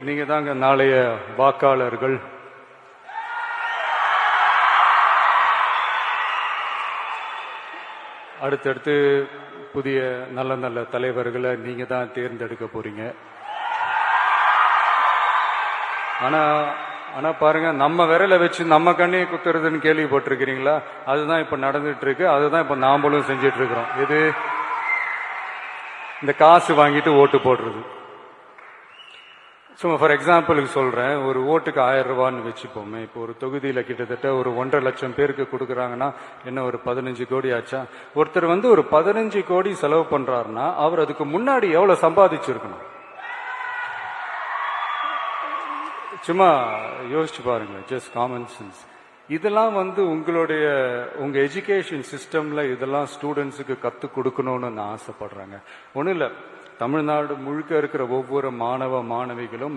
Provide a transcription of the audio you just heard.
நீங்க தாங்க நாளைய வாக்காளர்கள். அடுத்தடுத்து புதிய நல்ல நல்ல தலைவர்களை நீங்க தான் தேர்ந்தெடுக்க போறீங்க. ஆனா பாருங்க, நம்ம விரலை வச்சு நம்ம கண்ணையை குத்துறதுன்னு கேள்விப்பட்டிருக்கிறீங்களா? அதுதான் இப்ப நடந்துட்டு இருக்கு. அதுதான் இப்ப நாமளும் செஞ்சிட்டு இருக்கிறோம். இது இந்த காசு வாங்கிட்டு ஓட்டு போடுறது. சும்மா ஃபார் எக்ஸாம்பிளுக்கு சொல்றேன், ஒரு ஓட்டுக்கு 1000 ரூபான்னு வச்சுப்போமே. இப்போ ஒரு தொகுதியில கிட்டத்தட்ட ஒரு 1.5 லட்சம் பேருக்கு கொடுக்குறாங்கன்னா என்ன, ஒரு 15 கோடி ஆச்சா? ஒருத்தர் ஒரு 15 கோடி செலவு பண்றாருன்னா அவர் அதுக்கு முன்னாடி எவ்வளவு சம்பாதிச்சிருக்கணும்? சும்மா யோசிச்சு பாருங்க, ஜஸ்ட் காமன் சென்ஸ். இதெல்லாம் உங்க எஜுகேஷன் சிஸ்டம்ல இதெல்லாம் ஸ்டூடெண்ட்ஸுக்கு கத்து கொடுக்கணும்னு நான் ஆசைப்படுறேங்க. ஒன்றும் இல்லை, தமிழ்நாடு முழுக்க இருக்கிற ஒவ்வொரு மாணவ மாணவிகளும்